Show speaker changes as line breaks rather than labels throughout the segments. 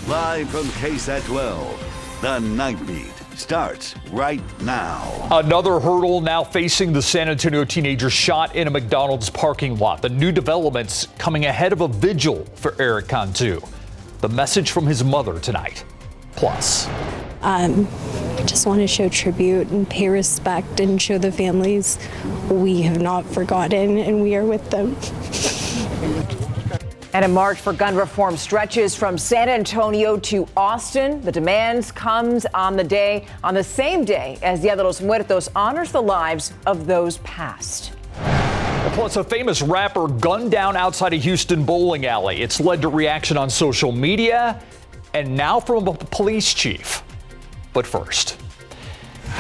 Live from KSAT 12, the Nightbeat starts right now.
Another hurdle now facing the San Antonio teenager shot in a McDonald's parking lot. The new developments coming ahead of a vigil for Eric Cantu. The message from his mother tonight. Plus,
I just want to show tribute and pay respect and show the families we have not forgotten and we are with them.
And a march for gun reform stretches from San Antonio to Austin. The demands comes on the same day as Dia de los Muertos honors the lives of those passed.
Plus, a famous rapper gunned down outside a Houston bowling alley. It's led to reaction on social media and now from a police chief. But first,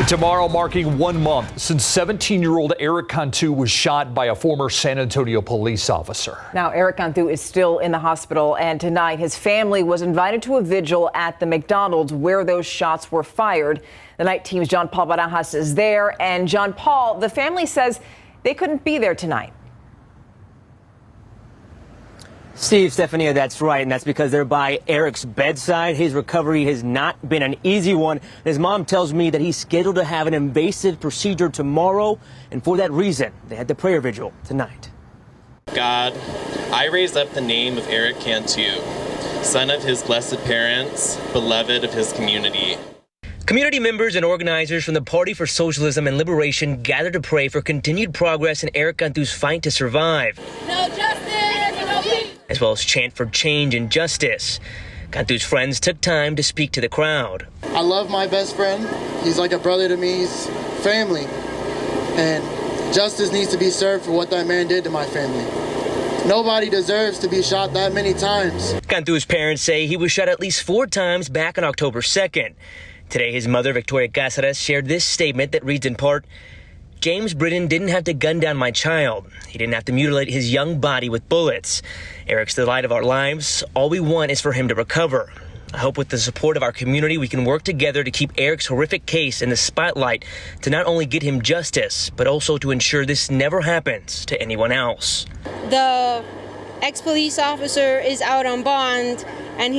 tomorrow marking 1 month since 17-year-old Eric Cantu was shot by a former San Antonio police officer.
Now, Eric Cantu is still in the hospital, and tonight his family was invited to a vigil at the McDonald's where those shots were fired. The night team's John Paul Barajas is there, and John Paul, the family says they couldn't be there tonight.
Steve, Stephanie, that's right, and that's because they're by Eric's bedside. His recovery has not been an easy one. His mom tells me that he's scheduled to have an invasive procedure tomorrow, and for that reason, they had the prayer vigil tonight.
God, I raise up the name of Eric Cantu, son of his blessed parents, beloved of his community.
Community members and organizers from the Party for Socialism and Liberation gathered to pray for continued progress in Eric Cantu's fight to survive.
No justice, no peace.
As well as chant for change and justice. Cantu's friends took time to speak to the crowd.
I love my best friend. He's like a brother to me. He's family. And justice needs to be served for what that man did to my family. Nobody deserves to be shot that many times.
Cantu's parents say he was shot at least 4 times back on October 2nd. Today, his mother, Victoria Cáceres, shared this statement that reads in part, James Britton didn't have to gun down my child. He didn't have to mutilate his young body with bullets. Eric's the light of our lives. All we want is for him to recover. I hope with the support of our community, we can work together to keep Eric's horrific case in the spotlight to not only get him justice, but also to ensure this never happens to anyone else.
The ex-police officer is out on bond, and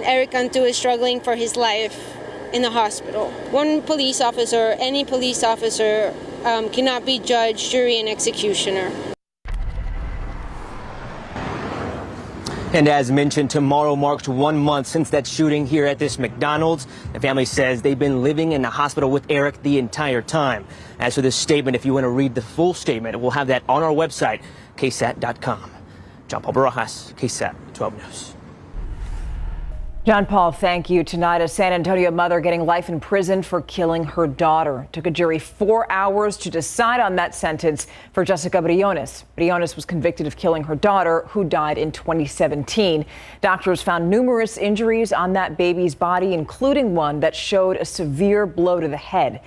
Eric Cantu is struggling for his life in the hospital. One police officer, any police officer, cannot be judge, jury, and executioner.
And as mentioned, tomorrow marks 1 month since that shooting here at this McDonald's. The family says they've been living in the hospital with Eric the entire time. As for this statement, if you want to read the full statement, we'll have that on our website, KSAT.com. John Paul Barajas, KSAT 12 News.
John Paul, thank you. Tonight, a San Antonio mother getting life in prison for killing her daughter. Took a jury 4 hours to decide on that sentence for Jessica Briones. Briones was convicted of killing her daughter, who died in 2017. Doctors found numerous injuries on that baby's body, including one that showed a severe blow to the head.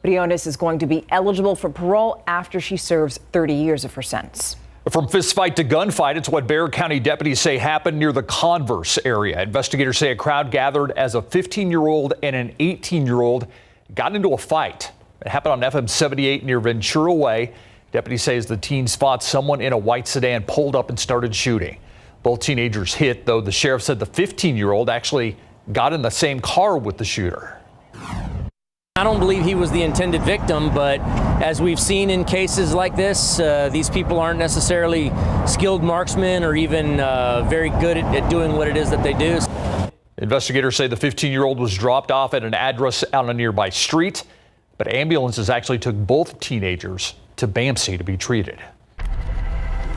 Briones is going to be eligible for parole after she serves 30 years of her sentence.
From fistfight to gunfight, it's what Bexar County deputies say happened near the Converse area. Investigators say a crowd gathered as a 15-year-old and an 18-year-old got into a fight. It happened on FM 78 near Ventura Way. Deputies say as the teens fought, someone in a white sedan pulled up and started shooting. Both teenagers hit, though the sheriff said the 15-year-old actually got in the same car with the shooter.
I don't believe he was the intended victim, but as we've seen in cases like this, these people aren't necessarily skilled marksmen or even very good at doing what it is that they do.
Investigators say the 15-year-old was dropped off at an address on a nearby street, but ambulances actually took both teenagers to BAMC to be treated.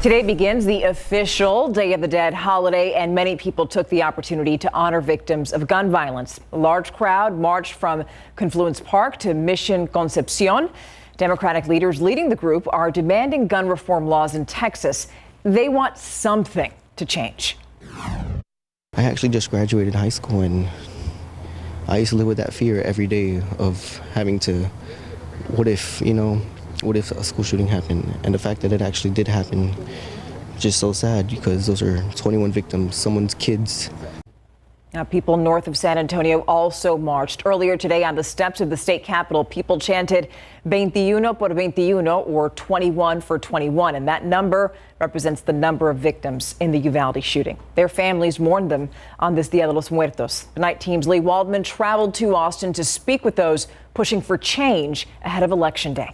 Today begins the official Day of the Dead holiday, and many people took the opportunity to honor victims of gun violence. A large crowd marched from Confluence Park to Mission Concepcion. Democratic leaders leading the group are demanding gun reform laws in Texas. They want something to change.
I actually just graduated high school, and I used to live with that fear every day of having to, what if a school shooting happened? And the fact that it actually did happen, just so sad, because those are 21 victims, someone's kids.
Now, people north of San Antonio also marched. Earlier today on the steps of the state capitol, people chanted 21 por 21, or 21 for 21. And that number represents the number of victims in the Uvalde shooting. Their families mourned them on this Dia de los Muertos. The night team's Lee Waldman traveled to Austin to speak with those pushing for change ahead of Election Day.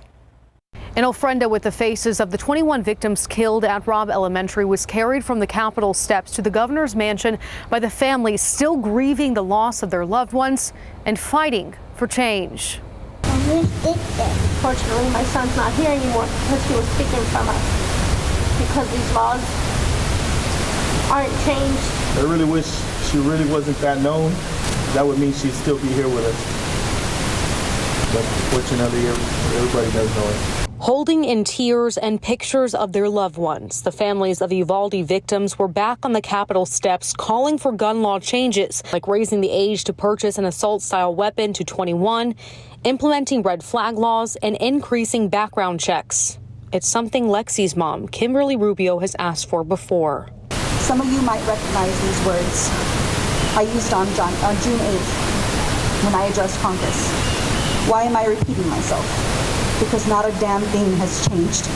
An ofrenda with the faces of the 21 victims killed at Robb Elementary was carried from the Capitol steps to the governor's mansion by the families still grieving the loss of their loved ones and fighting for change.
Fortunately, my son's not here anymore because he was taken from us because these laws aren't changed.
I really wish she really wasn't that known. That would mean she'd still be here with us. But fortunately, everybody does know it.
Holding in tears and pictures of their loved ones, the families of Uvalde victims were back on the Capitol steps calling for gun law changes, like raising the age to purchase an assault-style weapon to 21, implementing red flag laws, and increasing background checks. It's something Lexi's mom, Kimberly Rubio, has asked for before.
Some of you might recognize these words I used on June 8th when I addressed Congress. Why am I repeating myself? Because not a damn thing has changed.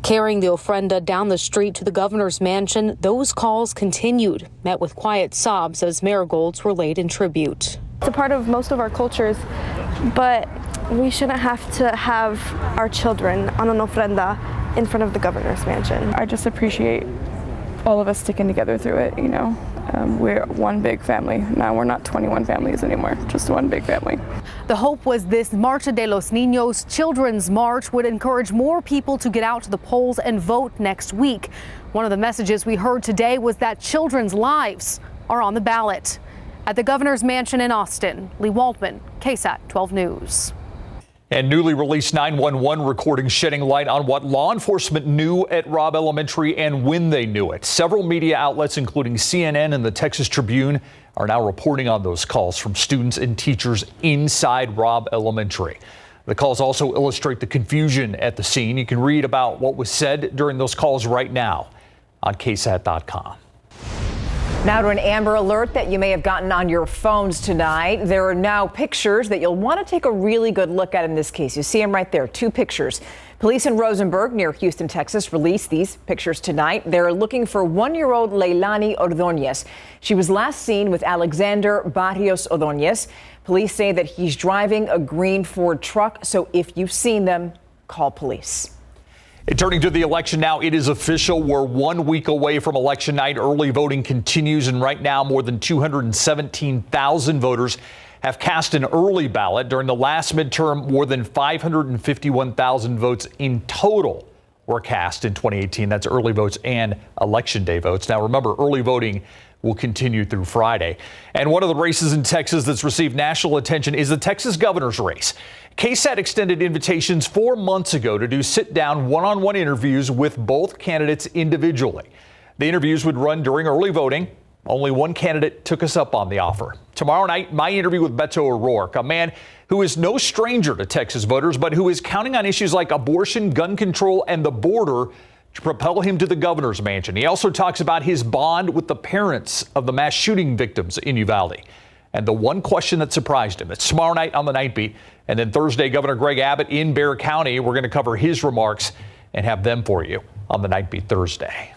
Carrying the ofrenda down the street to the governor's mansion, those calls continued, met with quiet sobs as marigolds were laid in tribute.
It's a part of most of our cultures, but we shouldn't have to have our children on an ofrenda in front of the governor's mansion.
I just appreciate all of us sticking together through it, you know. We're one big family. Now we're not 21 families anymore, just one big family.
The hope was this Marcha de los Niños Children's March would encourage more people to get out to the polls and vote next week. One of the messages we heard today was that children's lives are on the ballot. At the governor's mansion in Austin, Lee Waldman, KSAT 12 News.
And newly released 911 recordings shedding light on what law enforcement knew at Robb Elementary and when they knew it. Several media outlets, including CNN and the Texas Tribune, are now reporting on those calls from students and teachers inside Robb Elementary. The calls also illustrate the confusion at the scene. You can read about what was said during those calls right now on KSAT.com.
Now to an Amber Alert that you may have gotten on your phones tonight. There are now pictures that you'll want to take a really good look at in this case. You see them right there, two pictures. Police in Rosenberg near Houston, Texas released these pictures tonight. They're looking for 1-year-old Leilani Ordóñez. She was last seen with Alexander Barrios Ordóñez. Police say that he's driving a green Ford truck. So if you've seen them, call police.
And turning to the election now, it is official. We're 1 week away from election night. Early voting continues, and right now more than 217,000 voters have cast an early ballot. During the last midterm, more than 551,000 votes in total were cast in 2018. That's early votes and election day votes. Now remember, early voting will continue through Friday. And one of the races in Texas that's received national attention is the Texas governor's race. KSAT extended invitations 4 months ago to do sit-down one-on-one interviews with both candidates individually. The interviews would run during early voting. Only one candidate took us up on the offer. Tomorrow night, my interview with Beto O'Rourke, a man who is no stranger to Texas voters, but who is counting on issues like abortion, gun control, and the border to propel him to the governor's mansion. He also talks about his bond with the parents of the mass shooting victims in Uvalde. And the one question that surprised him, it's tomorrow night on the Nightbeat. And then Thursday, Governor Greg Abbott in Bexar County. We're going to cover his remarks and have them for you on the Nightbeat Thursday.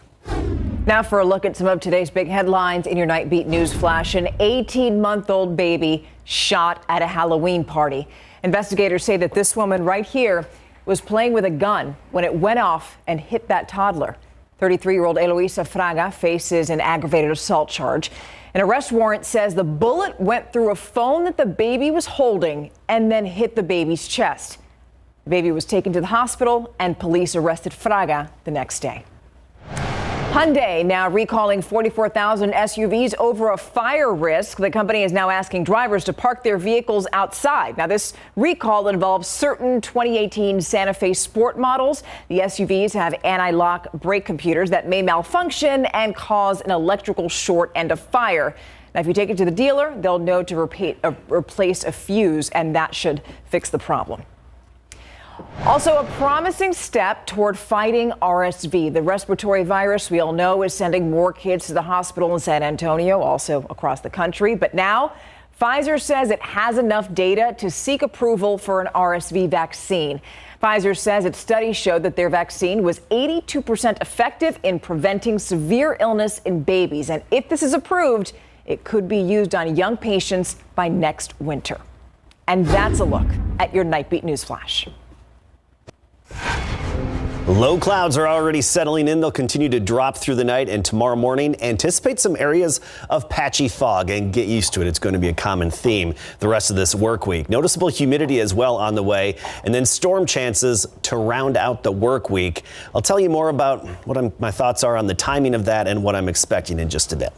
Now for a look at some of today's big headlines in your Nightbeat News Flash. An 18-month-old baby shot at a Halloween party. Investigators say that this woman right here was playing with a gun when it went off and hit that toddler. 33-year-old Eloisa Fraga faces an aggravated assault charge. An arrest warrant says the bullet went through a phone that the baby was holding and then hit the baby's chest. The baby was taken to the hospital and police arrested Fraga the next day. Hyundai now recalling 44,000 SUVs over a fire risk. The company is now asking drivers to park their vehicles outside. Now, this recall involves certain 2018 Santa Fe Sport models. The SUVs have anti-lock brake computers that may malfunction and cause an electrical short and a fire. Now, if you take it to the dealer, they'll know to replace a fuse, and that should fix the problem. Also, a promising step toward fighting RSV. The respiratory virus we all know is sending more kids to the hospital in San Antonio, also across the country. But now, Pfizer says it has enough data to seek approval for an RSV vaccine. Pfizer says its study showed that their vaccine was 82% effective in preventing severe illness in babies. And if this is approved, it could be used on young patients by next winter. And that's a look at your Nightbeat News Flash.
Low clouds are already settling in. They'll continue to drop through the night, and tomorrow morning anticipate some areas of patchy fog, and get used to it. It's going to be a common theme the rest of this work week. Noticeable humidity as well on the way, and then storm chances to round out the work week. I'll tell you more about what my thoughts are on the timing of that and what I'm expecting in just a bit.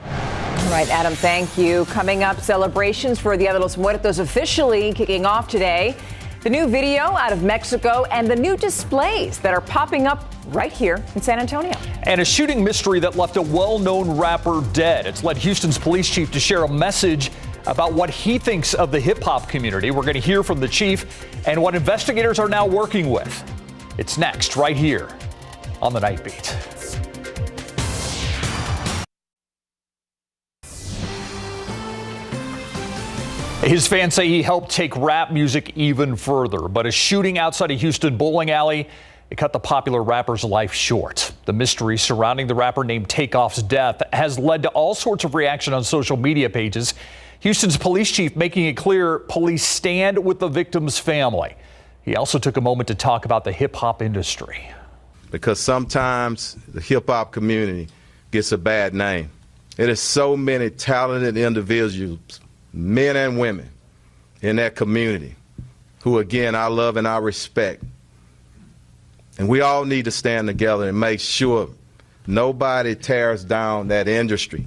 All right, Adam, thank you. Coming up, celebrations for Dia de los Muertos officially kicking off today. The new video out of Mexico and the new displays that are popping up right here in San Antonio.
And a shooting mystery that left a well-known rapper dead. It's led Houston's police chief to share a message about what he thinks of the hip-hop community. We're going to hear from the chief and what investigators are now working with. It's next right here on the Night Beat. His fans say he helped take rap music even further, but a shooting outside a Houston bowling alley, it cut the popular rapper's life short. The mystery surrounding the rapper named Takeoff's death has led to all sorts of reaction on social media pages. Houston's police chief making it clear police stand with the victim's family. He also took a moment to talk about the hip hop industry.
Because sometimes the hip hop community gets a bad name. It is so many talented individuals, men and women in that community who, again, I love and I respect. And we all need to stand together and make sure nobody tears down that industry.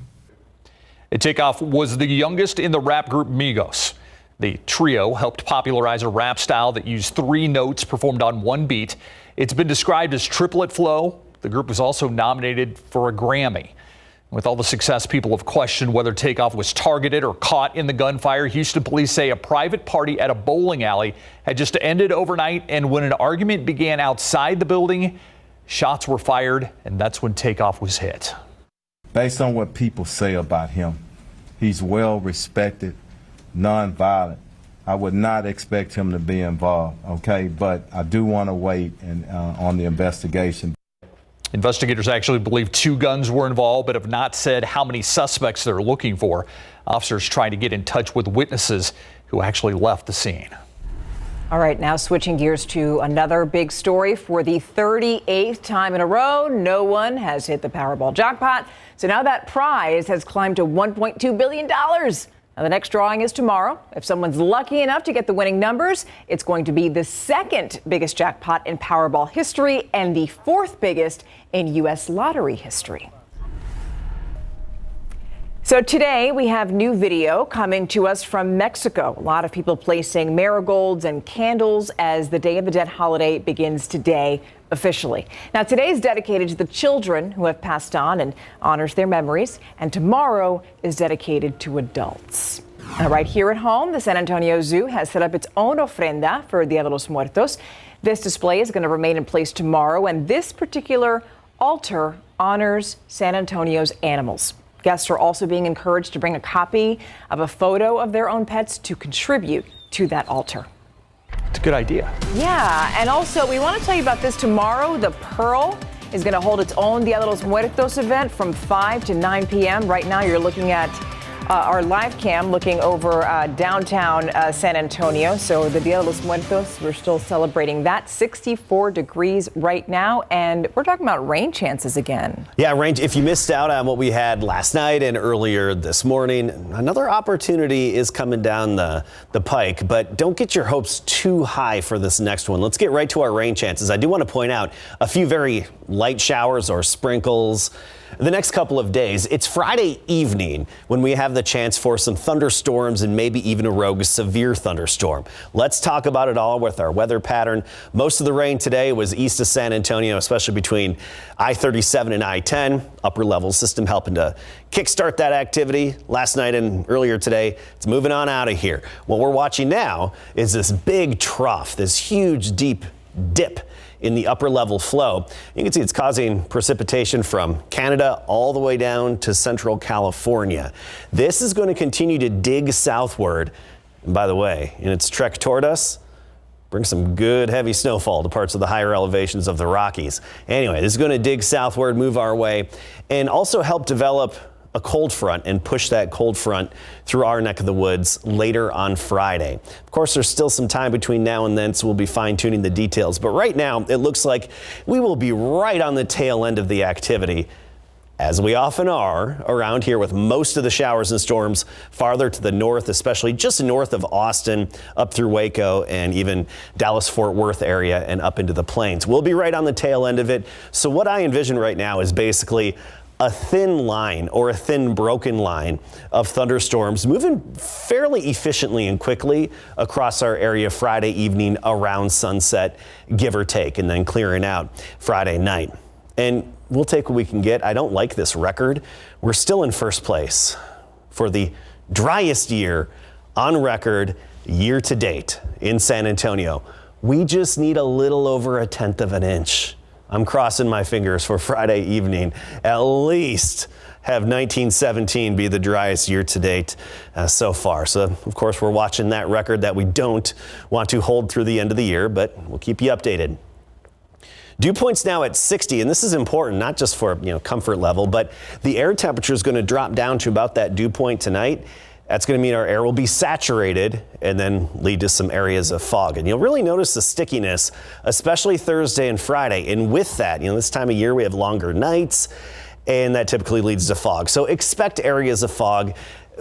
Takeoff was the youngest in the rap group Migos. The trio helped popularize a rap style that used 3 notes performed on one beat. It's been described as triplet flow. The group was also nominated for a Grammy. With all the success, people have questioned whether Takeoff was targeted or caught in the gunfire. Houston police say a private party at a bowling alley had just ended overnight, and when an argument began outside the building, shots were fired, and that's when Takeoff was hit.
Based on what people say about him, he's well respected, nonviolent. I would not expect him to be involved, okay? But I do want to wait on the investigation.
Investigators actually believe 2 guns were involved, but have not said how many suspects they're looking for. Officers trying to get in touch with witnesses who actually left the scene.
All right, now switching gears to another big story. For the 38th time in a row, no one has hit the Powerball jackpot. So now that prize has climbed to $1.2 billion. Now, the next drawing is tomorrow. If someone's lucky enough to get the winning numbers, it's going to be the 2nd biggest jackpot in Powerball history and the 4th biggest in U.S. lottery history. So today we have new video coming to us from Mexico. A lot of people placing marigolds and candles as the Day of the Dead holiday begins today officially. Now today is dedicated to the children who have passed on and honors their memories, and tomorrow is dedicated to adults. Now, right here at home, the San Antonio Zoo has set up its own ofrenda for Dia de los Muertos. This display is going to remain in place tomorrow, and this particular altar honors San Antonio's animals. Guests are also being encouraged to bring a copy of a photo of their own pets to contribute to that altar.
It's a good idea.
Yeah, and also we want to tell you about this tomorrow. The Pearl is going to hold its own Dia de los Muertos event from 5 to 9 p.m. Right now you're looking at our live cam looking over downtown San Antonio. So the Dia de los Muertos, we're still celebrating that. 64 degrees right now, and we're talking about rain chances again.
Yeah, rain. If you missed out on what we had last night and earlier this morning, another opportunity is coming down the pike, but don't get your hopes too high for this next one. Let's get right to our rain chances. I do want to point out a few very light showers or sprinkles the next couple of days. It's Friday evening when we have the chance for some thunderstorms and maybe even a rogue severe thunderstorm. Let's talk about it all with our weather pattern. Most of the rain today was east of San Antonio, especially between I-37 and I-10. Upper level system helping to kickstart that activity last night and earlier today. It's moving on out of here. What we're watching now is this big trough, this huge deep dip in the upper level flow. You can see it's causing precipitation from Canada all the way down to central California. This is going to continue to dig southward. And by the way, in its trek toward us, bring some good heavy snowfall to parts of the higher elevations of the Rockies. Anyway, this is going to dig southward, move our way, and also help develop a cold front and push that cold front through our neck of the woods later on Friday. Of course, there's still some time between now and then, so we'll be fine-tuning the details. But right now, it looks like we will be right on the tail end of the activity, as we often are around here, with most of the showers and storms farther to the north, especially just north of Austin, up through Waco and even Dallas-Fort Worth area and up into the plains. We'll be right on the tail end of it. So what I envision right now is basically a thin line or a thin broken line of thunderstorms moving fairly efficiently and quickly across our area Friday evening around sunset, give or take, and then clearing out Friday night. And we'll take what we can get. I don't like this record. We're still in first place for the driest year on record year to date in San Antonio. We just need a little over 1/10 of an inch. I'm crossing my fingers for Friday evening. At least have 1917 be the driest year to date so far. So, of course, we're watching that record that we don't want to hold through the end of the year, but we'll keep you updated. Dew points now at 60, and this is important, not just for comfort level, but the air temperature is going to drop down to about that dew point tonight. That's going to mean our air will be saturated and then lead to some areas of fog. And you'll really notice the stickiness, especially Thursday and Friday. And with that, this time of year we have longer nights, and that typically leads to fog. So expect areas of fog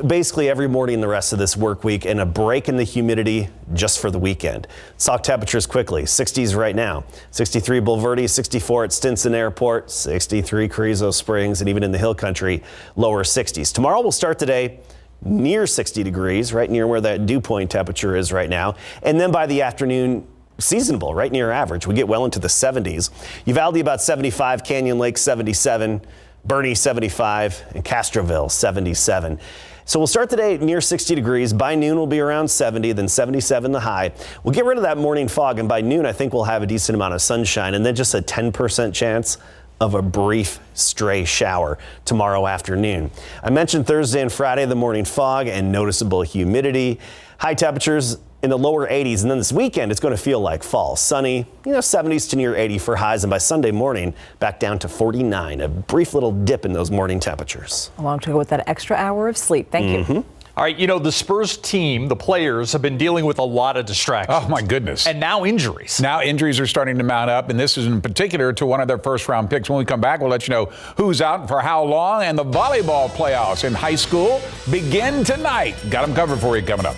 basically every morning the rest of this work week, and a break in the humidity just for the weekend. Let's talk temperatures quickly. 60s right now. 63 Bulverde, 64 at Stinson Airport, 63 Carrizo Springs, and even in the Hill Country, lower 60s. Tomorrow we'll start the day near 60 degrees, right near where that dew point temperature is right now. And then by the afternoon, seasonable, right near average. We get well into the 70s. Uvalde about 75, Canyon Lake 77, Bernie 75, and Castroville 77. So we'll start the day near 60 degrees. By noon, we'll be around 70, then 77 the high. We'll get rid of that morning fog, and by noon, I think we'll have a decent amount of sunshine, and then just a 10% chance of a brief stray shower tomorrow afternoon. I mentioned Thursday and Friday, the morning fog and noticeable humidity. High temperatures in the lower 80s, and then this weekend it's going to feel like fall. Sunny, 70s to near 80 for highs, and by Sunday morning back down to 49. A brief little dip in those morning temperatures.
Along to go with that extra hour of sleep. Thank you.
All right, the Spurs team, the players, have been dealing with a lot of distractions.
Oh, my goodness.
And now injuries.
Now injuries are starting to mount up, and this is in particular to one of their first-round picks. When we come back, we'll let you know who's out and for how long, and the volleyball playoffs in high school begin tonight. Got them covered for you coming up.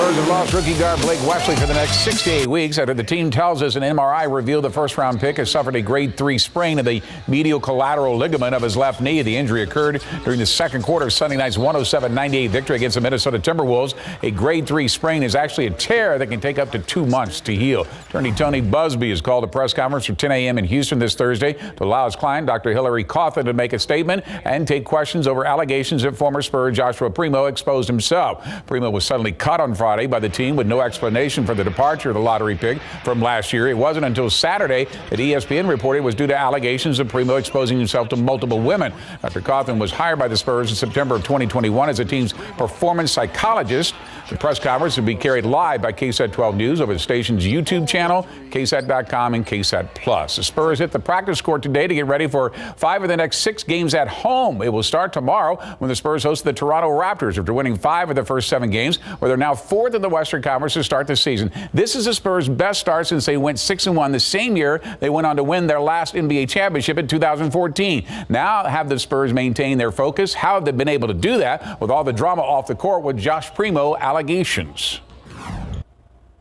Spurs have lost rookie guard Blake Wesley for the next 6 to 8 weeks after the team tells us an MRI revealed the first-round pick has suffered a grade 3 sprain of the medial collateral ligament of his left knee. The injury occurred during the second quarter of Sunday night's 107-98 victory against the Minnesota Timberwolves. A grade 3 sprain is actually a tear that can take up to 2 months to heal. Attorney Tony Busby has called a press conference for 10 a.m. in Houston this Thursday to allow his client, Dr. Hillary Cawthon, to make a statement and take questions over allegations that former Spur Joshua Primo exposed himself. Primo was suddenly cut on Friday by the team with no explanation for the departure of the lottery pick from last year. It wasn't until Saturday that ESPN reported it was due to allegations of Primo exposing himself to multiple women. Dr. Cawthon was hired by the Spurs in September of 2021 as the team's performance psychologist. The press conference will be carried live by KSAT 12 News over the station's YouTube channel, KSAT.com, and KSAT Plus. The Spurs hit the practice court today to get ready for 5 of the next 6 games at home. It will start tomorrow when the Spurs host the Toronto Raptors after winning 5 of the first 7 games, where they're now 4 4th in the Western Conference to start the season. This is the Spurs' best start since they went 6-1 the same year they went on to win their last NBA championship in 2014. Now, have the Spurs maintained their focus? How have they been able to do that with all the drama off the court with Josh Primo allegations?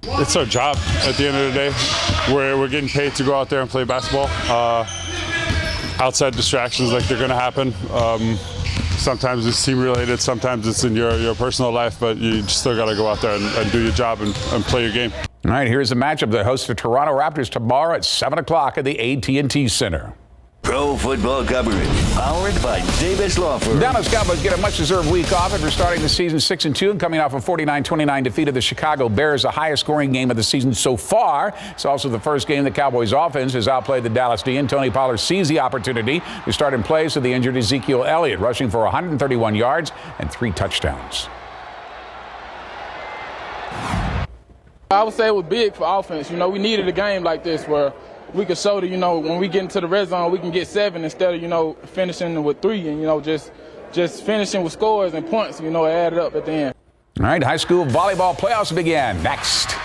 It's our job at the end of the day. We're getting paid to go out there and play basketball. Outside distractions, like, they're going to happen. Sometimes it's team related, sometimes it's in your personal life, but you still got to go out there and do your job and play your game.
All right, here's the matchup that hosts the Toronto Raptors tomorrow at 7 o'clock at the AT&T Center.
Pro football coverage, powered by Davis Law Firm.
Dallas Cowboys get a much-deserved week off after starting the season 6-2 and coming off a 49-29 defeat of the Chicago Bears, the highest-scoring game of the season so far. It's also the first game the Cowboys' offense has outplayed the Dallas D, and Tony Pollard sees the opportunity to start in place of the injured Ezekiel Elliott, rushing for 131 yards and 3 touchdowns.
I would say it was big for offense. We needed a game like this where we could show that, when we get into the red zone, we can get 7 instead of, finishing with 3 and, just finishing with scores and points, it added up at the end.
All right, high school volleyball playoffs begin next.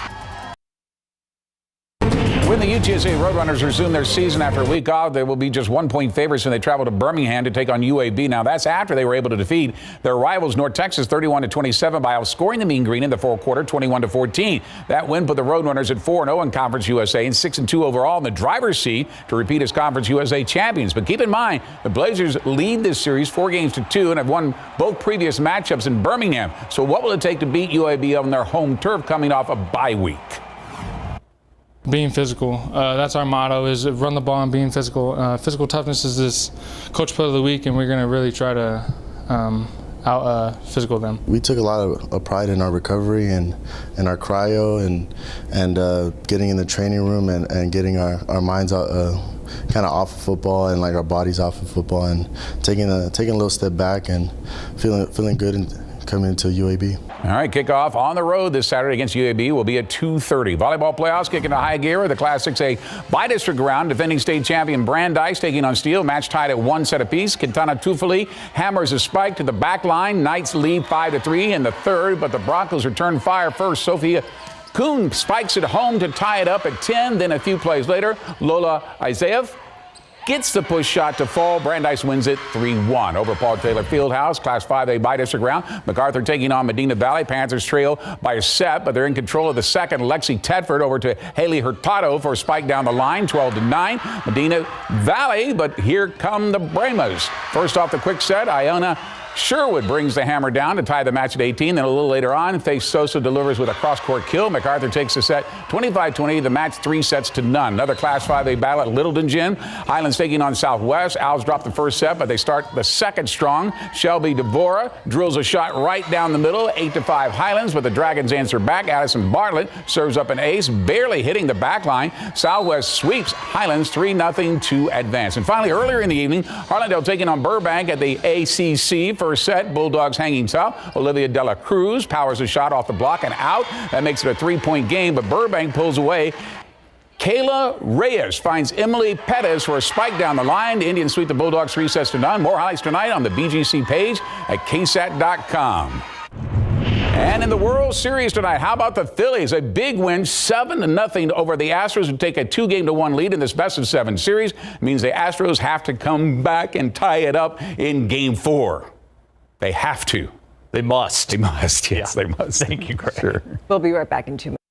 When the UTSA Roadrunners resume their season after a week off, they will be just 1-point favorites, and they travel to Birmingham to take on UAB. Now, that's after they were able to defeat their rivals, North Texas, 31-27 by outscoring the Mean Green in the fourth quarter, 21-14. That win put the Roadrunners at 4-0 in Conference USA and 6-2 overall in the driver's seat to repeat as Conference USA champions. But keep in mind, the Blazers lead this series 4-2 and have won both previous matchups in Birmingham. So what will it take to beat UAB on their home turf coming off a bye week?
Being physical. That's our motto, is run the ball and being physical. Physical toughness is this coach play of the week, and we're going to really try to out-physical them.
We took a lot of pride in our recovery and our cryo and getting in the training room and getting our minds out kind of off of football and like our bodies off of football and taking a little step back and feeling good and coming into UAB.
All right, kickoff on the road this Saturday against UAB will be at 2:30. Volleyball playoffs kick into high gear with the Class 6A bi-district round. Defending state champion Brandeis taking on Steele. Match tied at 1 set apiece. Quintana Tufoli hammers a spike to the back line. Knights lead 5-3 in the third, but the Broncos return fire first. Sophia Kuhn spikes it home to tie it up at 10. Then a few plays later, Lola Isaev gets the push shot to fall. Brandeis wins it 3-1 over Paul Taylor Fieldhouse. Class 5A bi-district round. MacArthur taking on Medina Valley. Panthers trail by a set, but they're in control of the second. Lexi Tedford over to Haley Hurtado for a spike down the line, 12-9. Medina Valley, but here come the Brahmas. First off the quick set, Iona Sherwood brings the hammer down to tie the match at 18. Then a little later on, Faith Sosa delivers with a cross-court kill. MacArthur takes the set 25-20. The match 3-0. Another Class 5A battle at Littleton Gym. Highlands taking on Southwest. Owls drop the first set, but they start the second strong. Shelby Devora drills a shot right down the middle. 8-5 Highlands, but the Dragons answer back. Addison Bartlett serves up an ace, barely hitting the back line. Southwest sweeps Highlands 3-0 to advance. And finally, earlier in the evening, Harlandale taking on Burbank at the ACC. First set, Bulldogs hanging tough. Olivia Dela Cruz powers a shot off the block and out. That makes it a 3-point game, but Burbank pulls away. Kayla Reyes finds Emily Pettis for a spike down the line. The Indians sweep the Bulldogs 3-0. More highlights tonight on the BGC page at KSAT.com. And in the World Series tonight, how about the Phillies? A big win, 7-0 over the Astros, who take a 2-1 lead in this best-of-7 series. It means the Astros have to come back and tie it up in Game 4. They have to.
They must.
They must. Yes,
Yeah.
they must.
Thank you, Greg.
Sure.
We'll be right back in 2 minutes.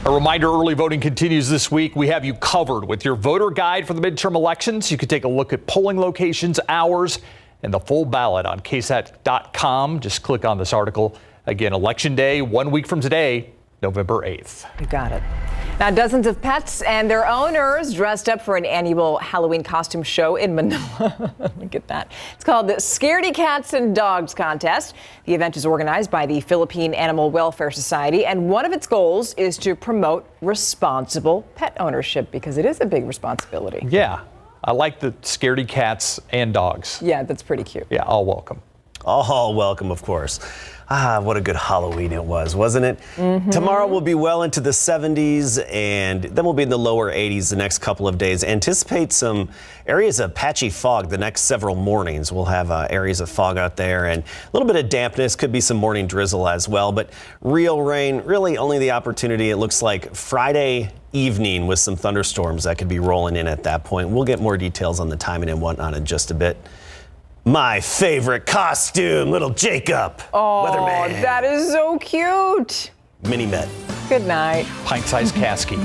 A reminder, early voting continues this week. We have you covered with your voter guide for the midterm elections. You can take a look at polling locations, hours, and the full ballot on KSAT.com. Just click on this article. Again, Election Day, 1 week from today, November 8th.
You got it. Now, dozens of pets and their owners dressed up for an annual Halloween costume show in Manila. Look at that. It's called the Scaredy Cats and Dogs Contest. The event is organized by the Philippine Animal Welfare Society, and one of its goals is to promote responsible pet ownership, because it is a big responsibility.
Yeah, I like the Scaredy Cats and Dogs.
Yeah, that's pretty cute.
Yeah, all welcome.
all welcome, of course. What a good Halloween it was, wasn't it? Tomorrow we'll be well into the 70s, and then we'll be in the lower 80s the next couple of days. Anticipate some areas of patchy fog the next several mornings. We'll have areas of fog out there and a little bit of dampness. Could be some morning drizzle as well, but real rain, really only the opportunity, it looks like, Friday evening with some thunderstorms that could be rolling in at that point. We'll get more details on the timing and whatnot in just a bit. My favorite costume, little Jacob.
Oh,
Weatherman.
that is so cute.
Mini Met.
Good night.
Pint-sized casket.